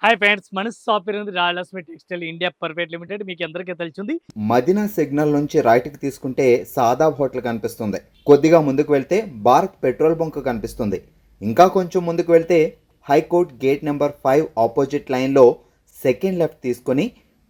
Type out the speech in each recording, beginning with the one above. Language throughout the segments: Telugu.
హాయ్ ఫ్రెండ్స్, మన షాప్ పేరు ఉంది Rayalakshmi textile India private limited. మీకు అందరికీ తెలిసింది. మదీనా సిగ్నల్ నుంచి రైట్కి తీసుకుంటే సాదాబ్ హోటల్ కనిపిస్తుంది. కొద్దిగా ముందుకు వెళ్తే భారత్ పెట్రోల్ బంక్ కనిపిస్తుంది. ఇంకా కొంచెం ముందుకు వెళ్తే హైకోర్ట్ గేట్ నెంబర్ 5 ఆపోజిట్ లైన్లో సెకండ్ లెఫ్ట్ తీసుకొని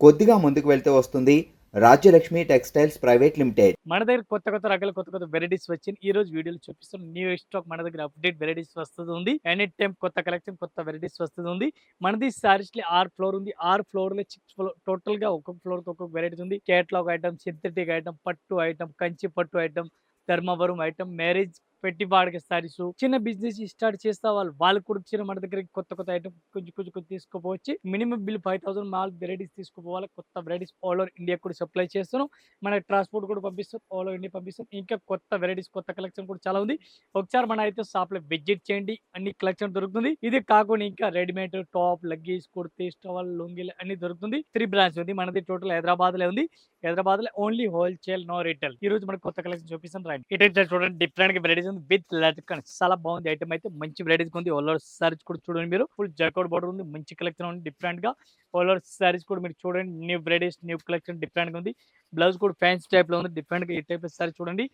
కొద్దిగా ముందుకు వెళ్తే వస్తుంది రాజ్యలక్ష్మి టెక్స్టైల్స్ ప్రైవేట్ లిమిటెడ్. మన దగ్గర కొత్త కొత్త రకాల కొత్త కొత్త వెరైటీస్ వచ్చింది. ఈ రోజు వీడియోలు చూపిస్తాం. న్యూ స్టాక్ మన దగ్గర అప్డేట్ వెరైటీస్ వస్తుంది. ఎనీ టైం కొత్త కలెక్షన్ కొత్త వెరైటీస్ వస్తుంది. మనది సారీస్ లో 6 ఫ్లోర్ ఉంది. 6 ఫ్లోర్ లో 6 ఫ్లోర్ టోటల్ గా ఒక్కొక్క ఫ్లోర్ ఒక్కొక్క వెరైటీస్ ఉంది. కేటలాగ్ ఐటమ్, సింథటిక్ ఐటమ్, పట్టు ఐటమ్, కంచి పట్టు ఐటమ్, ధర్మవరం ఐటమ్, మ్యారేజ్ పెట్టి వాడికి సారీస్, చిన్న బిజినెస్ స్టార్ట్ చేస్తా వాళ్ళు కూడా వచ్చిన మన దగ్గర కొత్త కొత్త ఐటమ్ కొంచెం తీసుకోపోవచ్చు. మినిమం బిల్ 5,000 మాల్ వెరైటీస్ తీసుకోపోవాలి. కొత్త వెరైటీస్ ఆల్ ఓవర్ ఇండియా కూడా సప్లై చేస్తున్నాం. మనకి ట్రాన్స్పోర్ట్ కూడా పంపిస్తాం, ఆల్ ఓవర్ ఇండియా పంపిస్తాం. ఇంకా కొత్త వెరైటీస్ కొత్త కలెక్షన్ కూడా చాలా ఉంది. ఒకసారి మన అయితే షాప్ లో విజిట్ చేయండి, అన్ని కలెక్షన్ దొరుకుతుంది. ఇది కాకుండా ఇంకా రెడీమేడ్ టాప్, లగ్గేజ్, కుర్తీ, స్టవల్, లుంగిల్ అన్ని దొరుకుతుంది. 3 బ్రాంచ్ ఉంది మనది. టోటల్ హైదరాబాద్ లో ఉంది. హైదరాబాద్ లో ఓన్లీ హోల్సేల్, నో రిటైల్. ఈ రోజు మనకు కొత్త కలెక్షన్ చూపిస్తాను రండి. ఇటైతే చూడండి, డిఫరెంట్ గా వెరైటీస్ ఉంది విత్ లెటర్కన్. చాలా బాగుంది ఐటమ్ అయితే, మంచి వెరైటీస్ ఉంది. ఆల్ ఓవర్ సారీస్ కూడా చూడండి మీరు. ఫుల్ జాకోట్ బోర్డర్ ఉంది, మంచి కలెక్షన్ ఉంది డిఫరెంట్ గా. ఆల్ ఓవర్ సారీస్ కూడా మీరు చూడండి, new varieties, new collection different గా ఉంది. బ్లౌజ్ కూడా ఫ్యాన్సీ టైప్ లో ఉంది డిఫరెంట్ గా. ఈ టైప్ సారీ చూడండి,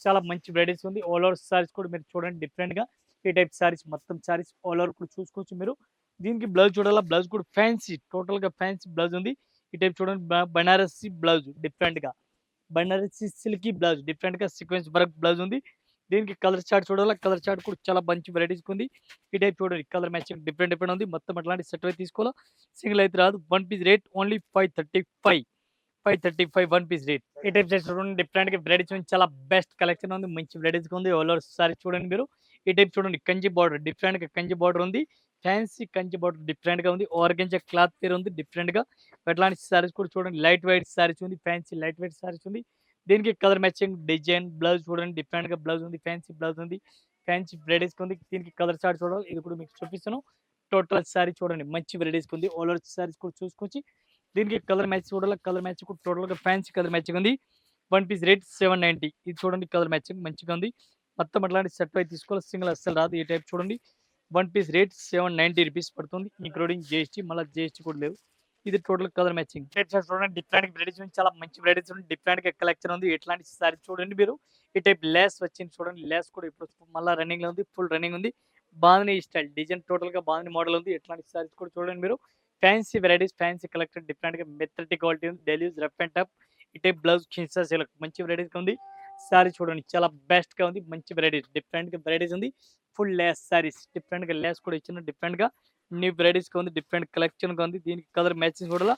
చాలా మంచి వెరైటీస్ ఉంది. ఆల్ ఓవర్ సారీస్ కూడా మీరు చూడండి డిఫరెంట్ గా. ఈ టైప్ సారీస్ మొత్తం సారీస్ ఆల్ ఓవర్ కూడా చూసుకోవచ్చు మీరు. దీనికి బ్లౌజ్ చూడాలా, బ్లౌజ్ కూడా ఫ్యాన్సీ, టోటల్ గా ఫ్యాన్సీ బ్లౌజ్ ఉంది. ఈ టైప్ చూడండి, బనారసి బ్లౌజ్ డిఫరెంట్ గా, బనారసి సిల్కీ బ్లౌజ్ డిఫరెంట్ గా సీక్వెన్స్ వర్క్ బ్లౌజ్ ఉంది. దీనికి కలర్ చార్ట్ చూడాలి, కలర్ చార్ట్ కూడా చాలా మంచి వెరైటీస్ ఉంది. ఈ టైప్ చూడండి, కలర్ మ్యాచింగ్ డిఫరెంట్ ఉంది. మొత్తం అట్లాంటి సెట్ అయితే తీసుకోవాలా, సింగిల్ అయితే రాదు. One piece rate only 535 one piece rate. ఈ టైప్ చూడండి, డిఫరెంట్ గా వెరైటీస్ ఉంది. చాలా బెస్ట్ కలెక్షన్ ఉంది, మంచి వెరైటీస్ ఉంది. ఓవర్ సారీ చూడండి మీరు. ఈ టైప్ చూడండి, కంచి బార్డర్ డిఫరెంట్ గా కంచి బార్డర్ ఉంది. ఫ్యాన్సీ కంచి బార్డర్ డిఫరెంట్ గా ఉంది. ఆర్గంజా క్లాత్ పేరు ఉంది డిఫరెంట్ గా. అట్లాంటి సారీస్ కూడా చూడండి, లైట్ వెయిట్ సారీస్ ఉంది, ఫ్యాన్సీ లైట్ వెయిట్ సారీస్ ఉంది. దీనికి కలర్ మ్యాచింగ్ డిజైన్ బ్లౌజ్ చూడండి, డిఫరెంట్ గా బ్లౌజ్ ఉంది, ఫ్యాన్సీ బ్లౌజ్ ఉంది, ఫ్యాన్సీ వెరైటీస్ ఉంది. దీనికి కలర్ చార్ట్ చూడాలి, ఇది కూడా మీకు చూపిస్తాను. టోటల్ సారీ చూడండి, మంచి వెరైటీస్ ఉంది. ఆల్ ఓవర్ సారీస్ కూడా చూసుకొచ్చి దీనికి కలర్ మ్యాచ్ చూడాలి, కలర్ మ్యాచ్ కూడా టోటల్ గా ఫ్యాన్సీ కలర్ మ్యాచింగ్ ఉంది. One piece rate 790. ఇది చూడండి, కలర్ మ్యాచింగ్ మంచిగా ఉంది. మొత్తం అట్లాంటి సెట్ అయితే తీసుకోవాలి, సింగిల్ అస్సలు రాదు. ఈ టైప్ చూడండి, వన్ పీస్ రేట్ 790 రూపీస్ పడుతుంది, ఇంక్లూడింగ్ జిఎస్టీ. మళ్ళీ జిఎస్టీ కూడా లేదు. ఇది టోటల్ కలర్ మ్యాచింగ్. చూడండి, డిఫరెంట్ వెరైటీస్ ఉంది, చాలా మంచి వెరైటీస్ ఉంది. డిఫరెంట్ గా కలెక్షన్ ఉంది. ఎట్లాంటి సారీ చూడండి మీరు. ఈ టైప్ లేస్ వచ్చింది చూడండి, లేస్ కూడా ఇప్పుడు మళ్ళీ రన్నింగ్ లో ఉంది, ఫుల్ రన్నింగ్ ఉంది. బాగుంది స్టైల్ డిజైన్, టోటల్ గా బాగుంది మోడల్ ఉంది. ఎట్లాంటి సారీస్ కూడా చూడండి మీరు. Fancy varieties, fancy collection different గా మెథడ్ క్వాలిటీ ఉంది. Daily use rough and tough. ఈ టైప్ బ్లౌజ్ కిన్సా సిల్క్ మంచి వెరైటీస్ ఉంది. సారీ చూడండి, చాలా బెస్ట్ గా ఉంది, మంచి వెరైటీస్ డిఫరెంట్ గా వెరైటీస్ ఉంది. ఫుల్ లేస్ సారీస్ డిఫరెంట్ గా లేస్ కూడా ఇచ్చిన డిఫరెంట్ గా న్యూ వెరైటీస్ గా ఉంది, డిఫరెంట్ కలెక్షన్ గా ఉంది. దీనికి కలర్ మ్యాచింగ్ కూడా,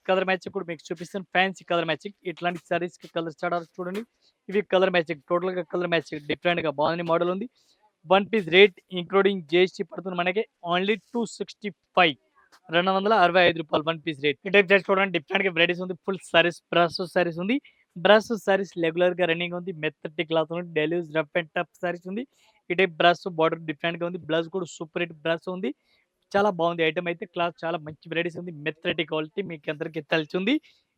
కలర్ మ్యాచింగ్ కూడా మీకు చూపిస్తాను. ఫ్యాన్సీ కలర్ మ్యాచింగ్, ఇట్లాంటి సారీస్ కి కలర్ చార్ట్ చూడండి. ఇవి కలర్ మ్యాచింగ్, టోటల్ గా కలర్ మ్యాచింగ్ డిఫరెంట్ గా బాగుంది మోడల్ ఉంది. One piece rate including GST పడుతుంది మనకి ఓన్లీ 265, 265 వన్ పీస్ రేట్. ఈ టైప్ చూడండి, డిఫరెంట్ గా వెరైటీస్ ఉంది. ఫుల్ సారీస్, బ్రష్ సారీస్ ఉంది. బ్రష్ సారీస్ రెగ్యులర్ గా రన్నింగ్ ఉంది. మెత్తటి క్లాత్ ఉంది, daily use rough and tough saris ఉంది. ఈ టైప్ బ్రష్ బార్డర్ డిఫరెంట్ గా ఉంది. బ్లౌజ్ కూడా సూపర్ హిట్ బ్రష్ ఉంది. చాలా బాగుంది ఐటమ్ అయితే. క్లాత్ చాలా మంచి వెరైటీస్ ఉంది, మెత్తటి క్వాలిటీ మీకు అందరికి తెలిసింది.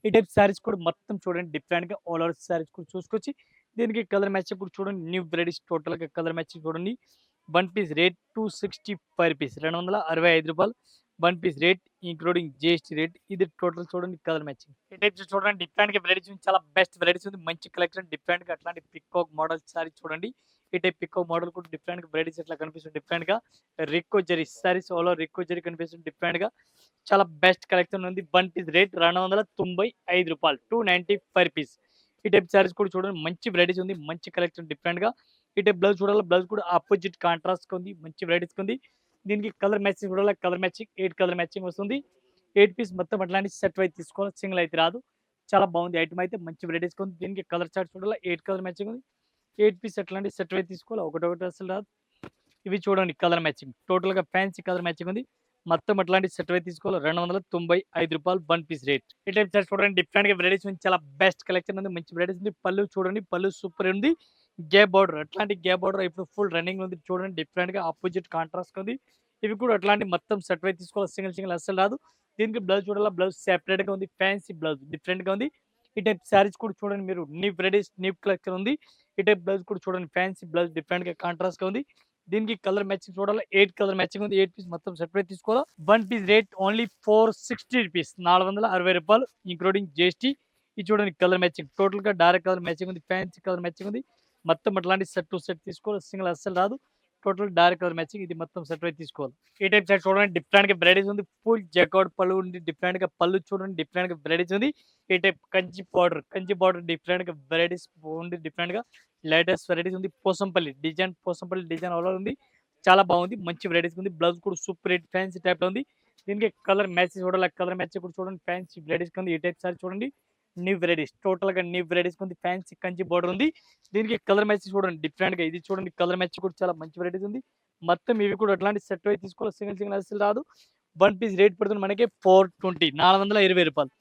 ఈ టైప్ సారీస్ కూడా మొత్తం చూడండి, డిఫరెంట్ గా ఆల్ ఓవర్ సారీస్ కూడా చూసుకొచ్చి దీనికి కలర్ మ్యాచ్ కూడా చూడండి. న్యూ వెరైటీస్ టోటల్ గా కలర్ మ్యాచ్ చూడండి. వన్ పీస్ రేట్ 265 రూపీస్, 265 రూపాయలు. One piece rate including GST rate. ఇది టోటల్ చూడండి, కలర్ మ్యాచింగ్. ఈ టైప్ చూడండి, డిఫరెంట్ గా వెరైటీస్ ఉంది, చాలా బెస్ట్ వెరైటీస్ ఉంది, మంచి కలెక్షన్ డిఫరెంట్ గా. అట్లాంటి పికాక్ మోడల్ సారీ చూడండి. ఈ టైప్ పికాక్ మోడల్ కూడా డిఫరెంట్ గా వెరైటీస్ ఎట్లా కనిపిస్తుంది డిఫరెంట్ గా. రిక్కో జరీ సారీస్, ఆల్ ఓవర్ రిక్కో జరీ కనిపిస్తుంది డిఫరెంట్ గా. చాలా బెస్ట్ కలెక్షన్ ఉంది. వన్ పీస్ రేట్ 295 రూపాయలు, 295 రూపీస్. ఈ టైప్ సారీస్ కూడా చూడండి, మంచి వెరైటీస్ ఉంది, మంచి కలెక్షన్ డిఫరెంట్ గా. ఈ టైప్ బ్లౌజ్ చూడాలి, బ్లౌజ్ కూడా ఆపోజిట్ కాంట్రాస్ట్ ఉంది, మంచి వెరైటీస్ ఉంది. దీనికి కలర్ మ్యాచింగ్ చూడాలి, కలర్ మ్యాచింగ్ 8 కలర్ మ్యాచింగ్ వస్తుంది. 8 పీస్ మొత్తం అట్లాంటి సెట్ అయితే తీసుకోవాలి, సింగిల్ అయితే రాదు. చాలా బాగుంది ఐటమ్ అయితే, మంచి వెరైటీస్ ఉంది. దీనికి కలర్ చార్ట్ చూడాలి, 8 కలర్ మ్యాచింగ్ ఉంది. 8 పీస్ అట్లాంటి సెట్ అయితే తీసుకోవాలి, ఒకటి అసలు రాదు. ఇవి చూడండి, కలర్ మ్యాచింగ్ టోటల్ గా ఫ్యాన్సీ కలర్ మ్యాచింగ్ ఉంది. మొత్తం అట్లాంటి సెట్ అయితే తీసుకోవాలి, 295 రూపాయలు వన్ పీస్ రేట్. ఈ టైప్ సార్ చూడండి, డిఫరెంట్ గా వెరైటీస్ ఉంది, చాలా బెస్ట్ కలెక్షన్ ఉంది, మంచి వెరైటీస్ ఉంది. పళ్ళు చూడండి, పళ్ళు సూపర్ ఉంది. గ్యాప్ బార్డర్, అట్లాంటి గ్యాప్ బార్డర్ ఇప్పుడు ఫుల్ రన్నింగ్ ఉంది చూడండి, డిఫరెంట్ గా ఆపోజిట్ కాంట్రాస్ట్ ఉంది. ఇవి కూడా అట్లాంటి మొత్తం సెట్ అయితే తీసుకోవాలి, సింగిల్ సింగిల్ అస్సలు రాదు. దీనికి బ్లౌజ్ చూడాలి, బ్లౌజ్ సెపరేట్ గా ఉంది, ఫ్యాన్సీ బ్లౌజ్ డిఫరెంట్ గా ఉంది. ఈ టైప్ శారీస్ కూడా చూడండి మీరు, న్యూ వెరైటీస్ న్యూ కలెక్షన్ ఉంది. ఈ టైప్ బ్లౌజ్ కూడా చూడండి, ఫ్యాన్సీ బ్లౌజ్ డిఫరెంట్ గా కాంట్రాస్ట్ గా ఉంది. దీనికి కలర్ మ్యాచింగ్ చూడాలి. 8 కలర్ మ్యాచింగ్ ఉంది. 8 పీస్ మొత్తం సెట్ వైస్ తీసుకోవాలా. One piece rate only 460 rupees, ₹460 including GST. ఇది చూడండి కలర్ మ్యాచింగ్, టోటల్‌గా డార్క్ కలర్ మ్యాచింగ్ ఉంది. ఫ్యాన్సీ కలర్ మ్యాచింగ్ ఉంది. మొత్తం అట్లాంటి సెట్ టు సెట్ తీసుకోవాలి. సింగిల్ అస్సలు రాదు. టోటల్ డార్క్ కలర్ మ్యాచింగ్, ఇది మొత్తం సెట్ వైస్ తీసుకోవాలి. ఈ టైప్ సెట్ చూడండి డిఫరెంట్‌గా వెరైటీస్ ఉంది. ఫుల్ జకార్డ్ పళ్ళు ఉంది. డిఫరెంట్‌గా పళ్ళు చూడండి డిఫరెంట్‌గా వెరైటీస్ ఉంది. ఈ టైప్ కంచి బార్డర్ డిఫరెంట్‌గా వెరైటీస్ ఉంది. డిఫరెంట్‌గా లేటెస్ట్ వెరైటీస్ ఉంది. పోసంపల్లి డిజైన్ ఆల్ ఓవర్ ఉంది. చాలా బాగుంది. మంచి వెరైటీస్ ఉంది. బ్లౌజ్ కూడా సూపర్ హిట్ ఫ్యాన్సీ టైప్ లో ఉంది. దీనికి కలర్ మ్యాచ్ చూడాలి. కలర్ మ్యాచ్ కూడా చూడండి. ఫ్యాన్సీ వెరైటీస్ ఉంది. ఈ టైప్ సారీ చూడండి. న్యూ వెరైటీస్, టోటల్ గా న్యూ వెరైటీస్ ఉంది. ఫ్యాన్సీ కంచి బార్డర్ ఉంది. దీనికి కలర్ మ్యాచ్ చూడండి డిఫరెంట్ గా. ఇది చూడండి కలర్ మ్యాచ్ కూడా చాలా మంచి వెరైటీస్ ఉంది. మొత్తం ఇవి కూడా అట్లాంటి సెట్ అయితే తీసుకోవాలి. సింగిల్ అసలు రాదు. వన్ పీస్ రేట్ పడుతుంది మనకి 420, ₹420.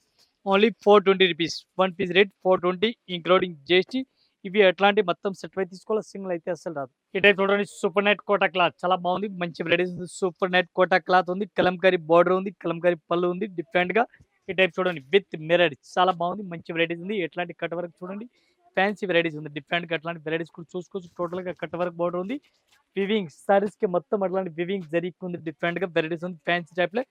Only 420 rupees. One piece rate 420 including GST. ఇవి అట్లాంటి మొత్తం సెట్ అయితే తీసుకోవాలి. సింగిల్ అయితే అసలు రాదు. ఈ టైప్ చూడండి సూపర్ నెట్ కోటా క్లాత్ చాలా బాగుంది. మంచి వెరైటీస్ ఉంది. సూపర్ నెట్ కోటా క్లాత్ ఉంది. కలంకారీ బార్డర్ ఉంది. కలంకారీ పళ్ళు ఉంది. డిఫరెంట్ గా ఈ టైప్ చూడండి విత్ మిర్రర్ చాలా బాగుంది. మంచి వెరైటీస్ ఉంది. ఎట్లాంటి కట్ వర్క్ చూడండి. ఫ్యాన్సీ వెరైటీస్ ఉంది. డిఫరెంట్ గా అట్లాంటి వెరైటీస్ కూడా చూసుకోవచ్చు. టోటల్ గా కట్ వర్క్ బార్డర్ ఉంది. వివింగ్ సారీస్ కి మొత్తం అట్లాంటి వివింగ్ జరుగుతుంది. డిఫరెంట్ గా వెరైటీస్ ఉంది. ఫ్యాన్సీ టైప్ లో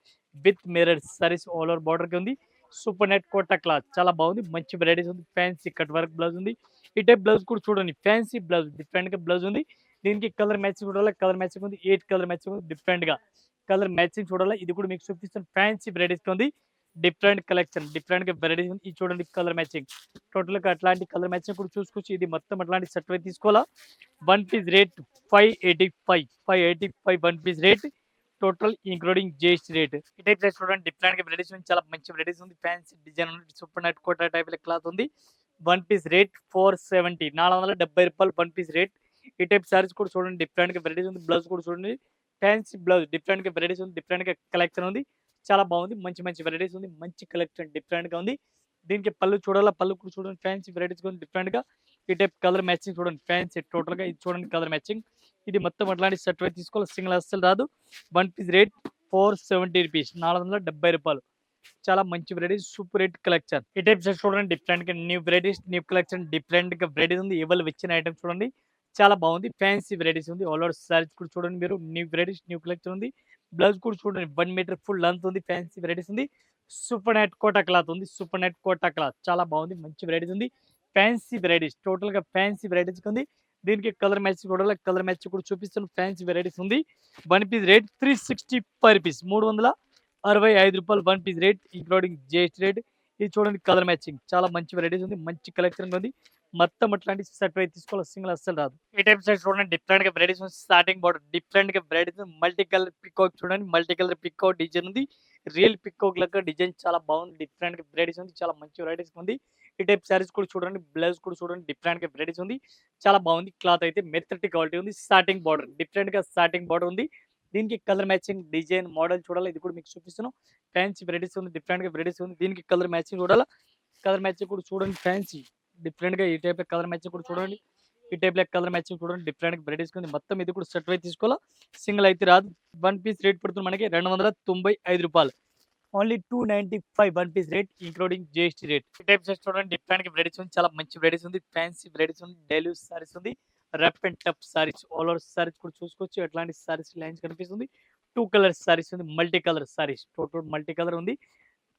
with mirror saris all over border కి ఉంది. సూపర్ నెట్ కోటా క్లాత్ చాలా బాగుంది. మంచి వెరైటీస్ ఉంది. ఫ్యాన్సీ కట్ వర్క్ బ్లౌజ్ ఉంది. ఈ టైప్ బ్లౌజ్ కూడా చూడండి. ఫ్యాన్సీ బ్లౌజ్ డిఫరెంట్ గా బ్లౌజ్ ఉంది. దీనికి కలర్ మ్యాచింగ్ చూడాలి. కలర్ మ్యాచింగ్ ఉంది. 8 కలర్ మ్యాచింగ్ ఉంది. డిఫరెంట్ గా కలర్ మ్యాచింగ్ చూడాలి. ఇది కూడా మీకు చూపిస్తున్న ఫ్యాన్సీ వెరైటీస్ ఉంది. డిఫరెంట్ కలెక్షన్ డిఫరెంట్ గా వెరైటీస్ ఉంది. ఇది చూడండి కలర్ మ్యాచింగ్, టోటల్ గా అట్లాంటి కలర్ మ్యాచింగ్ కూడా చూసుకోవచ్చు. ఇది మొత్తం అట్లాంటి సెట్ అయితే తీసుకోవాలా. One piece rate 585 one piece rate, total including GST rate. ఈ టైప్ చూడండి డిఫరెంట్ గా వెరైటీస్ ఉంది. చాలా మంచి వెరైటీస్ ఉంది. ఫ్యాన్సీ డిజైన్ ఉంది. Super net Kota type cloth ఉంది. One piece rate 470, ₹470 one piece rate. ఈ టైప్ సారీస్ కూడా చూడండి డిఫరెంట్ గా వెరైటీస్ ఉంది. బ్లౌజ్ కూడా చూడండి ఫ్యాన్సీ బ్లౌజ్ డిఫరెంట్ గా వెరైటీస్ ఉంది. డిఫరెంట్ గా కలెక్షన్ ఉంది. చాలా బాగుంది. మంచి మంచి వెరైటీస్ ఉంది. మంచి కలెక్షన్ డిఫరెంట్ గా ఉంది. దీనికి పళ్ళు చూడాలా. పళ్ళు కూడా చూడండి ఫ్యాన్సీ వెరైటీస్ ఉంది. డిఫరెంట్ గా ఈ టైప్ కలర్ మ్యాచింగ్ చూడండి. ఫ్యాన్సీ టోటల్ గా ఇది చూడండి కలర్ మ్యాచింగ్. ఇది మొత్తం అట్లాంటి సెట్ అయితే తీసుకోవాలి. సింగిల్ అస్సలు రాదు. One piece rate 470 rupees, ₹470. చాలా మంచి వెరైటీస్ సూపర్ హిట్ కలెక్షన్. ఈ టైప్ సెట్ చూడండి డిఫరెంట్ గా new varieties new collection different గా వెరైటీస్ ఉంది. ఎవరు వచ్చిన ఐటమ్స్ చూడండి చాలా బాగుంది. ఫ్యాన్సీ వెరైటీస్ ఉంది. ఆల్ ఓవర్ సారీస్ కూడా చూడండి మీరు. న్యూ వెరైటీస్ న్యూ కలెక్షన్ ఉంది. బ్లౌజ్ కూడా చూడండి 1 మీటర్ ఫుల్ లెంత్ ఉంది. ఫ్యాన్సీ వెరైటీస్ ఉంది. సూపర్ నెట్ కోటా క్లాత్ ఉంది. సూపర్ నెట్ కోటా క్లాత్ చాలా బాగుంది. మంచి వెరైటీస్ ఉంది. ఫ్యాన్సీ వెరైటీస్ టోటల్ గా ఫ్యాన్సీ వెరైటీస్ ఉంది. దీనికి కలర్ మ్యాచ్ కూడా కలర్ మ్యాచ్ కూడా చూపిస్తాను. ఫ్యాన్సీ వెరైటీస్ ఉంది. One piece rate 365 rupees, ₹365 one piece rate including GST rate. ఇది చూడండి కలర్ మ్యాచింగ్ చాలా మంచి వెరైటీస్ ఉంది. మంచి కలెక్షన్ ఉంది. మొత్తం అట్లాంటి సెట్ అయితే తీసుకోవాలి. సింగిల్ అస్సలు రాదు. ఈ టైప్ సెట్ చూడండి డిఫరెంట్ గా వెరైటీస్ ఉంది. స్టార్టింగ్ బార్డర్ డిఫరెంట్ గా వెరైటీస్ మల్టీ కలర్ పికాక్ చూడండి. మల్టీ కలర్ పికాక్ డిజైన్ ఉంది. రియల్ పికాక్ లెక్క డిజైన్ చాలా బాగుంది. డిఫరెంట్ గా వెరైటీస్ ఉంది. చాలా మంచి వెరైటీస్ ఉంది. ఈ టైప్ సారీస్ కూడా చూడండి. బ్లౌజ్ కూడా చూడండి డిఫరెంట్ గా వెరైటీస్ ఉంది. చాలా బాగుంది. క్లాత్ అయితే మెత్తటి క్వాలిటీ ఉంది. స్టార్టింగ్ బార్డర్ డిఫరెంట్ గా స్టార్టింగ్ బార్డర్ ఉంది. దీనికి కలర్ మ్యాచింగ్ డిజైన్ మోడల్ చూడాలి. ఇది కూడా మీకు చూపిస్తున్నాను. ఫ్యాన్సీ వెరైటీస్ ఉంది. డిఫరెంట్ గా వెరైటీస్ ఉంది. దీనికి కలర్ మ్యాచింగ్ చూడాలా. కలర్ మ్యాచింగ్ కూడా చూడండి. ఫ్యాన్సీ డిఫరెంట్ గా ఈ టైప్ కలర్ మ్యాచింగ్ కూడా చూడండి. ఈ టైప్ కలర్ మ్యాచింగ్ చూడండి. డిఫరెంట్ వెరైటీస్ ఉంది. మొత్తం ఇది కూడా సెట్ అయితే తీసుకోవాలా. సింగిల్ అయితే రాదు. వన్ పీస్ రేట్ పడుతుంది మనకి ₹295. Only 295 one piece rate including GST rate. ఈ టైప్ సెట్ చూడండి డిఫరెంట్ గా వెరైటీస్ ఉంది. చాలా మంచి వెరైటీస్ ఉంది. ఫ్యాన్సీ వెరైటీస్ ఉంది. డైలీ సారీస్ ఉంది. Rough and tough saris all over saris కూడా చూసుకోవచ్చు. ఎట్లాంటి సారీస్ లైన్స్ కనిపిస్తుంది. 2 కలర్ సారీస్ ఉంది. Multi colour saris total multi colour ఉంది.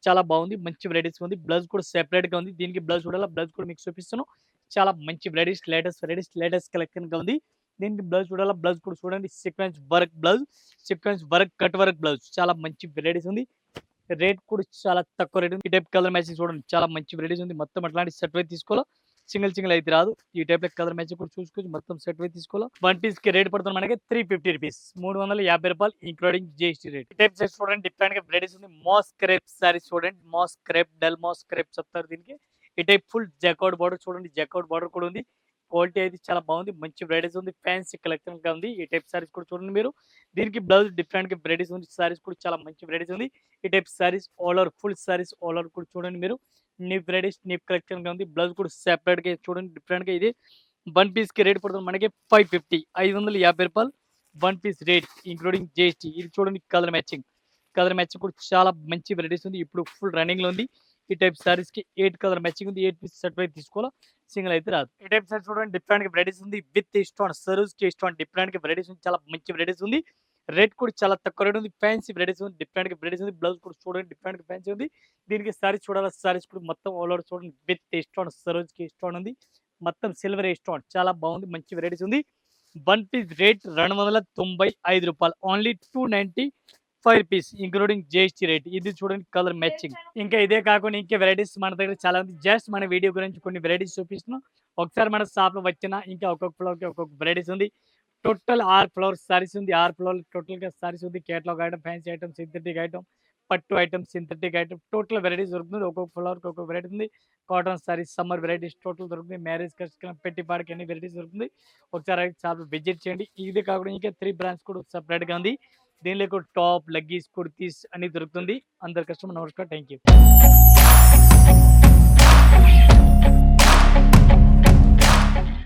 చాలా బాగుంది. మంచి వెరైటీస్ ఉంది. బ్లౌజ్ కూడా సెపరేట్ గా ఉంది. దీనికి బ్లౌజ్ చూడాలా. బ్లౌజ్ కూడా మీకు చూపిస్తాను. చాలా మంచి వెరైటీస్ లేటెస్ట్ కలెక్షన్ గా ఉంది. దీనికి బ్లౌజ్ చూడాలా. బ్లౌజ్ కూడా చూడండి. Sequence work blouse, sequence work cut work blouse చాలా మంచి వెరైటీస్ ఉంది. రేట్ కూడా చాలా తక్కువ రేట్ ఉంది. ఈ టైప్ కలర్ మ్యాచింగ్ చూడండి. చాలా మంచి వెరైటీస్ ఉంది. మొత్తం అట్లాంటి సెట్ అయితే తీసుకోవాలా. సింగిల్ అయితే రాదు. ఈ టైప్ లో కలర్ మ్యాచింగ్ కూడా చూసుకోవచ్చు. మొత్తం సెట్ అయితే తీసుకోవాలా. వన్ పీస్ కి రేట్ పడుతుంది మనకి 350 రూపీస్, ₹350 ఇంక్లూడింగ్ జీఎస్టీ రేట్. ఈ టైప్ సెట్ చూడండి డిఫరెంట్ గా వెరైటీస్ ఉంది. మాస్ క్రేప్ సారీస్ చూడండి. Mass crepe dull mass crepe చెప్తారు దీనికి. ఈ టైప్ ఫుల్ జకార్డ్ బార్డర్ చూడండి. జకార్డ్ బార్డర్ కూడా ఉంది. క్వాలిటీ అయితే చాలా బాగుంది. మంచి వెరైటీస్ ఉంది. ఫ్యాన్సీ కలెక్షన్ గా ఉంది. ఈ టైప్ సారీస్ కూడా చూడండి మీరు. దీనికి బ్లౌజ్ డిఫరెంట్ గా వెరైటీస్ ఉంది. సారీస్ కూడా చాలా మంచి వెరైటీస్ ఉంది. ఈ type saris all over full saris all over కూడా చూడండి మీరు. న్యూ వెరైటీస్ న్యూ కలెక్షన్ గా ఉంది. బ్లౌజ్ కూడా సెపరేట్ గా చూడండి డిఫరెంట్ గా. ఇది వన్ పీస్ కి రేట్ పడుతుంది మనకి 550, ₹550 one piece rate including GST. ఇది చూడండి కలర్ మ్యాచింగ్ కూడా చాలా మంచి వెరైటీస్ ఉంది. ఇప్పుడు ఫుల్ రన్నింగ్ లో ఉంది. ఈ టైప్ సారీస్ కి 8 కలర్ మ్యాచింగ్ ఉంది. 8 పీస్ సెట్ అయితే తీసుకోవాలా. సింగిల్ అయితే రాదు. ఈ టైప్ సారీ చూడండి డిఫరెంట్‌గా వెరైటీస్ ఉంది. విత్ స్టోన్ సరోజ్‌కి స్టోన్ డిఫరెంట్‌గా వెరైటీస్ ఉంది. చాలా మంచి వెరైటీస్ ఉంది. రేట్ కూడా చాలా తక్కువ రేట్ ఉంది. ఫ్యాన్సీ వెరైటీస్ ఉంది. డిఫరెంట్‌గా వెరైటీస్ ఉంది. బ్లౌజ్ కూడా చూడండి డిఫరెంట్‌గా ఫ్యాన్సీ ఉంది. దీనికి సారీస్ చూడాలా సారీస్ కూడా మొత్తం ఆల్ ఓవర్ చూడండి విత్ స్టోన్ సరోజ్‌కి స్టోన్ ఉంది. మొత్తం సిల్వర్ స్టోన్ చాలా బాగుంది. మంచి వెరైటీస్ ఉంది. వన్ పీస్ రేట్ రూ. 295 only 295 rupees including GST rate. ఇది చూడండి కలర్ మ్యాచింగ్. ఇంకా ఇదే కాకుండా ఇంకా వెరైటీస్ మన దగ్గర చాలా ఉంది. జస్ట్ మన వీడియో గురించి కొన్ని వెరైటీస్ చూపిస్తున్నాం. ఒకసారి మన షాప్‌లో వచ్చిన ఇంకా ఒక్కొక్క ఫ్లోర్‌కి ఒక్కొక్క వెరైటీస్ ఉంది. టోటల్ 6 ఫ్లోర్స్ సారీస్ ఉంది. 6 ఫ్లోర్‌లు టోటల్‌గా సారీస్ ఉంది. Catalogue item, fancy item, synthetic item, పట్టు item, synthetic item total varieties దొరుకుతుంది. ఒక్కొక్క ఫ్లోర్‌కి ఒక్కొక్క వెరైటీ ఉంది. Cotton sarees, summer varieties total దొరుకుతుంది. మ్యారేజ్ కస్టమర్ పెట్టి పాడకి అన్ని వెరైటీస్ దొరుకుతుంది. ఒకసారి అయితే షాప్ విజిట్ చేయండి. ఇది కాకుండా ఇంకా 3 బ్రాండ్స్ కూడా సెపరేట్‌గా ఉంది. దీనిలో కూడా టాప్, లెగ్గీస్, కుర్తీస్ అన్ని దొరుకుతుంది. అందరి కస్టమర్ నమస్కారం. Thank you.